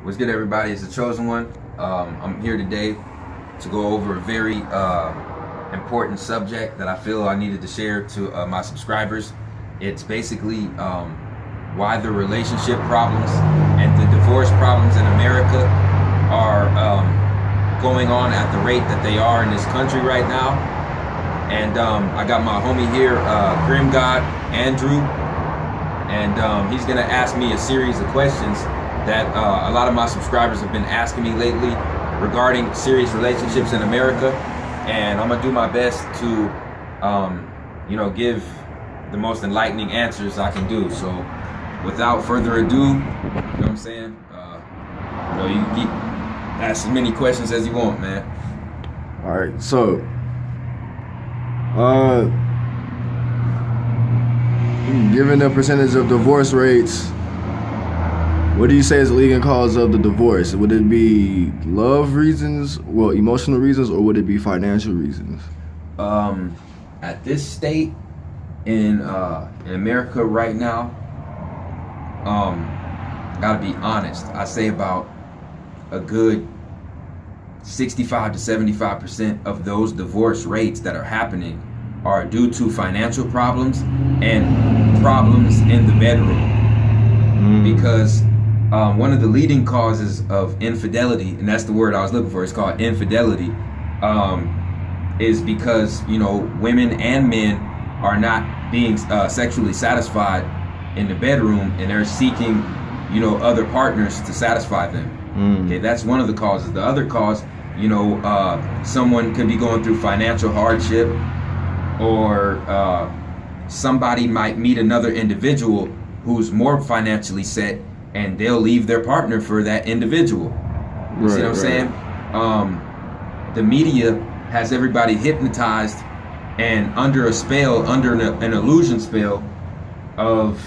What's good, everybody? It's the Chosen One. I'm here today to go over a very important subject that I feel I needed to share to my subscribers. It's basically why the relationship problems and the divorce problems in America are going on at the rate that they are in this country right now. And I got my homie here, Grim God Andrew, and he's gonna ask me a series of questions that a lot of my subscribers have been asking me lately regarding serious relationships in America, and I'm gonna do my best to give the most enlightening answers I can do. So without further ado, you know what I'm saying, you can keep ask as many questions as you want, man. All right, so given the percentage of divorce rates, what do you say is the leading cause of the divorce? Would it be love reasons, emotional reasons, or would it be financial reasons? At this state in America right now, gotta be honest, I say about a good 65 to 75% of those divorce rates that are happening are due to financial problems and problems in the bedroom. Because one of the leading causes of infidelity, and that's the word I was looking for, it's called infidelity, is because, women and men are not being sexually satisfied in the bedroom, and they're seeking, other partners to satisfy them. Okay, that's one of the causes. The other cause, someone could be going through financial hardship, or somebody might meet another individual who's more financially set, and they'll leave their partner for that individual. You see what I'm saying? The media has everybody hypnotized and under a spell, under an illusion spell of,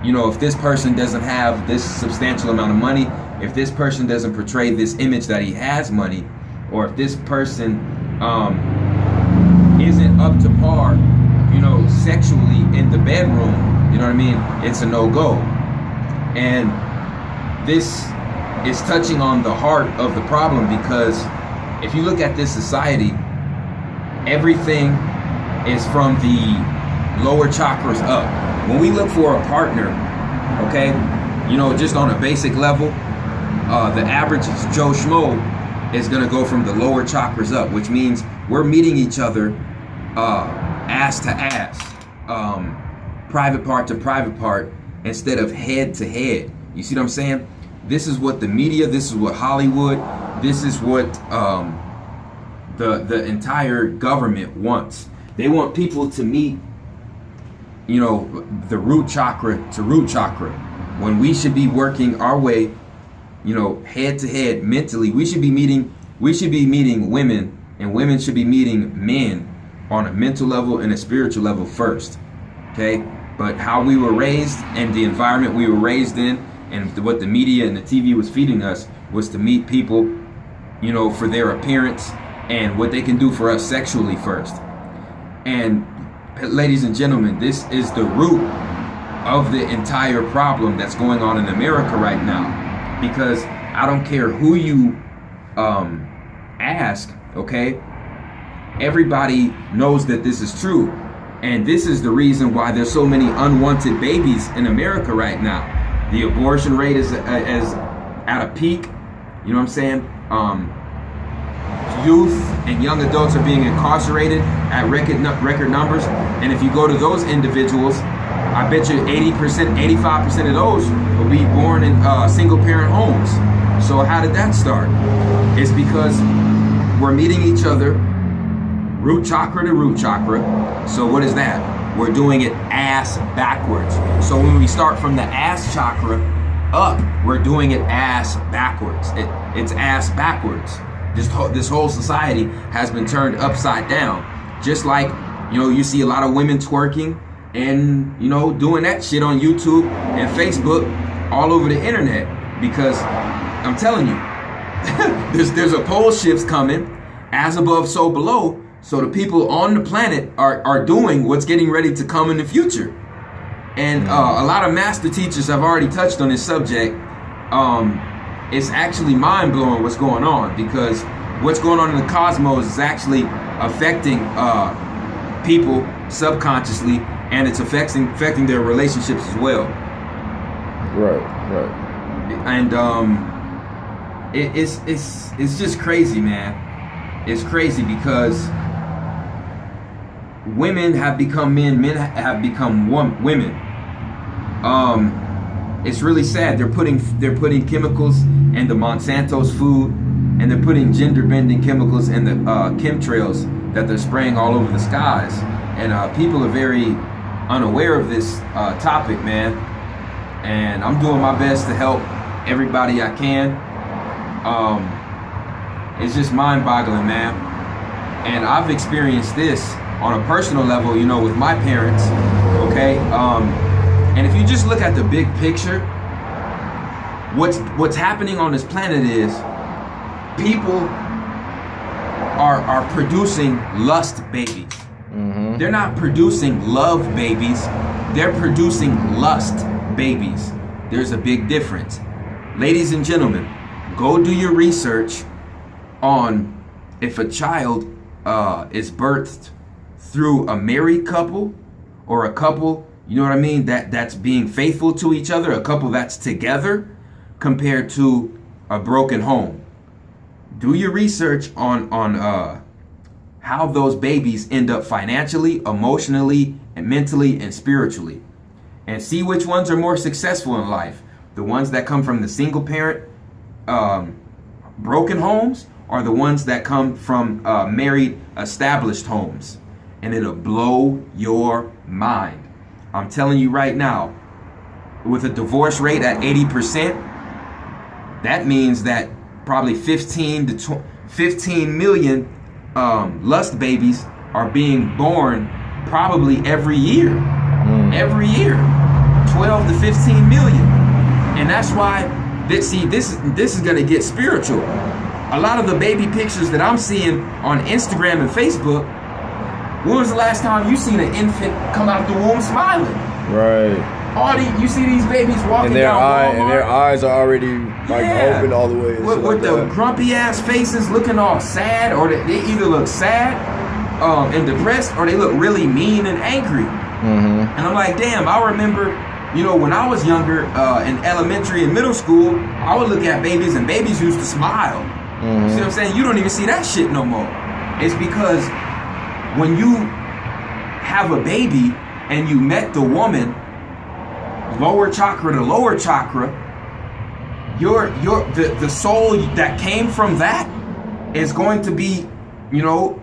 if this person doesn't have this substantial amount of money, if this person doesn't portray this image that he has money, or if this person isn't up to par, sexually in the bedroom, you know what I mean? It's a no-go. And this is touching on the heart of the problem, because if you look at this society, everything is from the lower chakras up. When we look for a partner, okay, just on a basic level, the average Joe Schmo is gonna go from the lower chakras up, which means we're meeting each other ass to ass, private part to private part, instead of head to head. You see what I'm saying? This is what the media, this is what Hollywood, this is what the entire government wants. They want people to meet, the root chakra to root chakra, when we should be working our way, head to head mentally. We should be meeting women, and women should be meeting men on a mental level and a spiritual level first. Okay? But how we were raised and the environment we were raised in, and what the media and the TV was feeding us, was to meet people, for their appearance and what they can do for us sexually first. And ladies and gentlemen, this is the root of the entire problem that's going on in America right now. Because I don't care who you ask, okay? Everybody knows that this is true. And this is the reason why there's so many unwanted babies in America right now. The abortion rate is at a peak. You know what I'm saying? Youth and young adults are being incarcerated at record numbers. And if you go to those individuals, I bet you 80%, 85% of those will be born in single parent homes. So how did that start? It's because we're meeting each other root chakra to root chakra. So what is that? We're doing it ass backwards. So when we start from the ass chakra up, we're doing it ass backwards. It's ass backwards. This whole society has been turned upside down. Just like, you see a lot of women twerking and, doing that shit on YouTube and Facebook, all over the internet. Because I'm telling you, there's a pole shift coming, as above, so below. So the people on the planet are doing what's getting ready to come in the future. And a lot of master teachers have already touched on this subject. it's actually mind-blowing what's going on, because what's going on in the cosmos is actually affecting people subconsciously, and it's affecting their relationships as well. Right. And it's just crazy, man. It's crazy because women have become men have become women. It's really sad. They're putting chemicals in the Monsanto's food, and they're putting gender bending chemicals in the chemtrails that they're spraying all over the skies. And people are very unaware of this topic, man. And I'm doing my best to help everybody I can. It's just mind-boggling, man. And I've experienced this on a personal level, you know, with my parents. Okay. And if you just look at the big picture, what's happening on this planet is people are producing lust babies. Mm-hmm. They're not producing love babies. They're producing lust babies. There's a big difference. Ladies and gentlemen, go do your research on if a child is birthed through a married couple or a couple, you know what I mean, that's being faithful to each other, a couple that's together, compared to a broken home. Do your research on how those babies end up financially, emotionally, and mentally and spiritually, and see which ones are more successful in life. The ones that come from the single parent broken homes, or the ones that come from married established homes. And it'll blow your mind. I'm telling you right now, with a divorce rate at 80%, that means that probably 15 million lust babies are being born probably every year. Every year. 12 to 15 million. And that's why, this is going to get spiritual. A lot of the baby pictures that I'm seeing on Instagram and Facebook, when was the last time you seen an infant come out the womb smiling? Right. You see these babies walking down Walmart, and their eyes are already open all the way. With the grumpy ass faces, looking all sad, or they either look sad and depressed, or they look really mean and angry. Mm-hmm. And I'm like, damn, I remember, you know, when I was younger, in elementary and middle school, I would look at babies, and babies used to smile. Mm-hmm. See what I'm saying? You don't even see that shit no more. It's because when you have a baby and you met the woman, lower chakra to lower chakra, the soul that came from that is going to be, you know,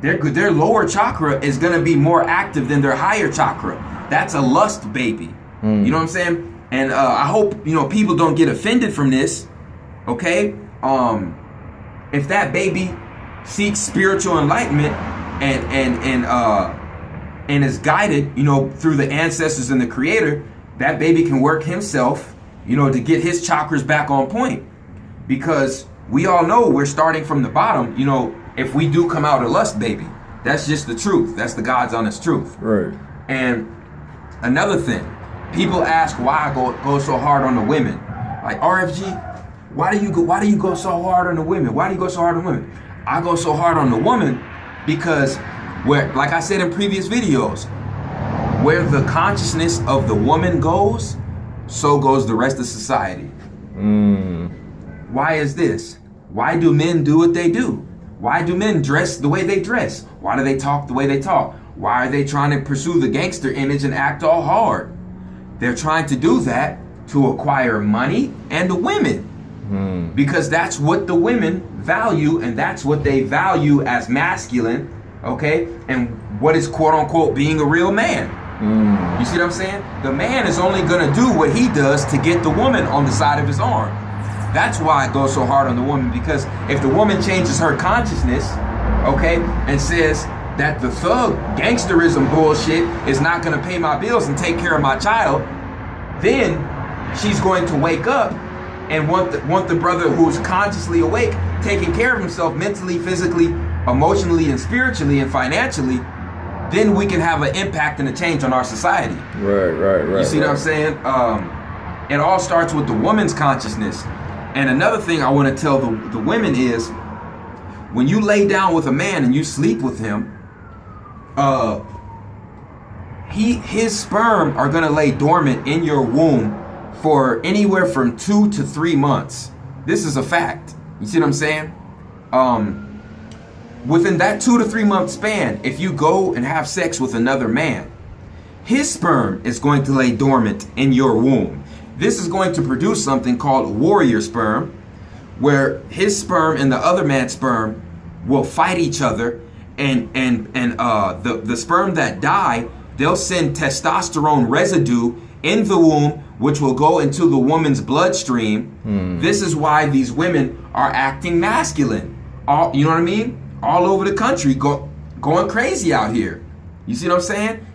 their lower chakra is going to be more active than their higher chakra. That's a lust baby. You know what I'm saying? And I hope, you know, people don't get offended from this. Okay? If that baby seeks spiritual enlightenment and is guided, you know, through the ancestors and the creator, that baby can work himself, you know, to get his chakras back on point. Because we all know we're starting from the bottom, you know, if we do come out a lust baby. That's just the truth. That's the God's honest truth. Right. And another thing, people ask why I go so hard on the women. Like, RFG, why do you go so hard on the women? Why do you go so hard on women? I go so hard on the woman because where, like I said in previous videos, where the consciousness of the woman goes, so goes the rest of society. Why is this? Why do men do what they do? Why do men dress the way they dress? Why do they talk the way they talk? Why are they trying to pursue the gangster image and act all hard? They're trying to do that to acquire money and the women. Because that's what the women value, and that's what they value as masculine, okay? And what is quote unquote being a real man. You see what I'm saying? The man is only gonna do what he does to get the woman on the side of his arm. That's why it goes so hard on the woman, because if the woman changes her consciousness, okay, and says that the thug gangsterism bullshit is not gonna pay my bills and take care of my child, then she's going to wake up and want the brother who's consciously awake, taking care of himself mentally, physically, emotionally, and spiritually, and financially. Then we can have an impact and a change on our society. Right. You see what I'm saying? it all starts with the woman's consciousness. And another thing I want to tell the women is, when you lay down with a man and you sleep with him, his sperm are gonna lay dormant in your womb for anywhere from 2 to 3 months. This is a fact. You see what I'm saying? Within that 2 to 3 month span, if you go and have sex with another man, his sperm is going to lay dormant in your womb. This is going to produce something called warrior sperm, where his sperm and the other man's sperm will fight each other, and the sperm that die, they'll send testosterone residue in the womb, which will go into the woman's bloodstream. This is why these women are acting masculine. You know what I mean? All over the country, going crazy out here. You see what I'm saying?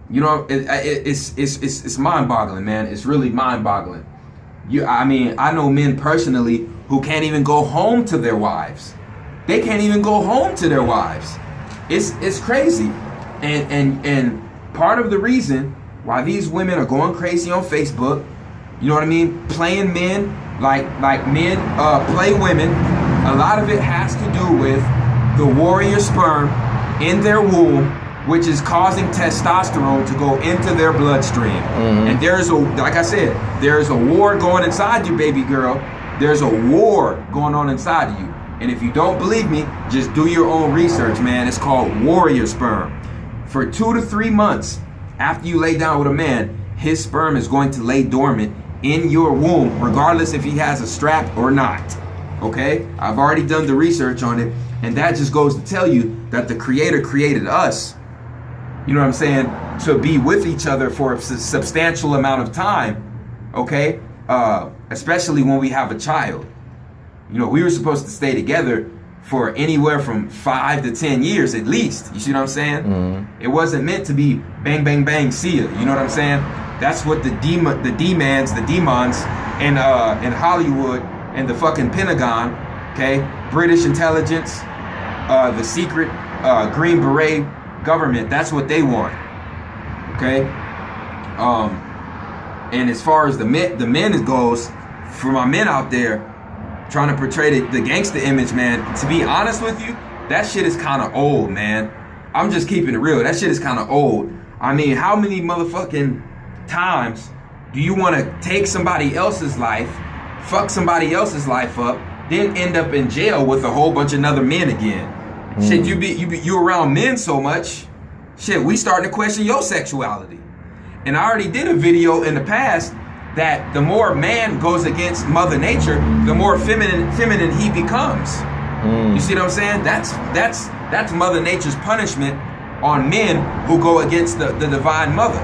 You know, it's mind-boggling, man. It's really mind-boggling. I mean, I know men personally who can't even go home to their wives. They can't even go home to their wives. It's crazy. And part of the reason why these women are going crazy on Facebook, you know what I mean, playing men like men play women, a lot of it has to do with the warrior sperm in their womb, which is causing testosterone to go into their bloodstream. And there's like I said, there's a war going inside you, baby girl. There's a war going on inside of you. And if you don't believe me, just do your own research, man. It's called warrior sperm. For 2 to 3 months after you lay down with a man, his sperm is going to lay dormant in your womb, regardless if he has a strap or not. Okay? I've already done the research on it, and that just goes to tell you that the Creator created us, you know what I'm saying, to be with each other for a substantial amount of time, okay? Especially when we have a child. You know, we were supposed to stay together for anywhere from 5 to 10 years at least. You see what I'm saying? It wasn't meant to be bang, bang, bang, see ya. You know what I'm saying? That's what the demons in Hollywood and the fucking Pentagon, okay, British intelligence, the secret Green Beret government, that's what they want, okay? And as far as the men goes, for my men out there trying to portray the gangster image, man, to be honest with you, that shit is kind of old, man. I'm just keeping it real. That shit is kind of old. I mean, how many motherfucking times do you want to take somebody else's life, fuck somebody else's life up, then end up in jail with a whole bunch of other men again? Shit, you around men so much, shit, we starting to question your sexuality. And I already did a video in the past that the more man goes against Mother Nature, the more feminine he becomes. You see what I'm saying? That's Mother Nature's punishment on men who go against the Divine Mother.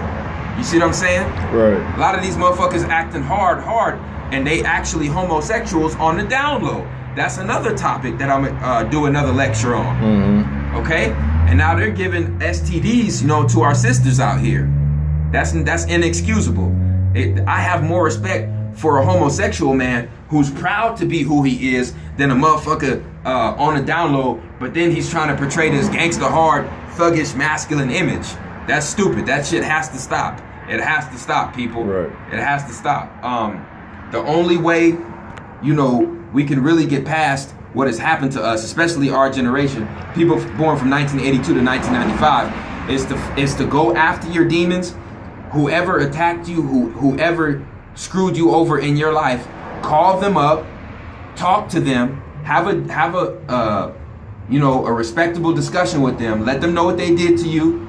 You see what I'm saying? Right. A lot of these motherfuckers acting hard, and they actually homosexuals on the down low. That's another topic that I'm gonna do another lecture on. Okay? And now they're giving STDs, you know, to our sisters out here. That's inexcusable. I have more respect for a homosexual man who's proud to be who he is than a motherfucker on the down low, but then he's trying to portray this gangster hard, thuggish, masculine image. That's stupid. That shit has to stop. It has to stop, people. Right. It has to stop. The only way, you know, we can really get past what has happened to us, especially our generation, people born from 1982 to 1995, is to go after your demons. Whoever attacked you, whoever screwed you over in your life, call them up, talk to them, have a you know, a respectable discussion with them. Let them know what they did to you.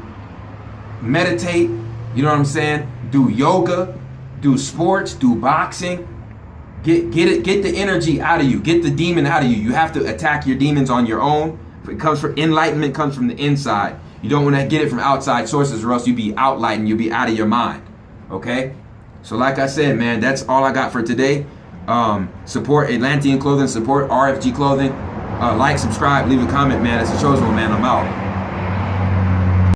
Meditate, you know what I'm saying? Do yoga, do sports, do boxing. Get the energy out of you. Get the demon out of you. You have to attack your demons on your own. It comes from enlightenment, comes from the inside. You don't want to get it from outside sources, or else you'll be outlightened. You'll be out of your mind. Okay? So like I said, man, that's all I got for today. Support Atlantean Clothing. Support RFG Clothing. Like, subscribe, leave a comment, man. It's a chosen one, man. I'm out.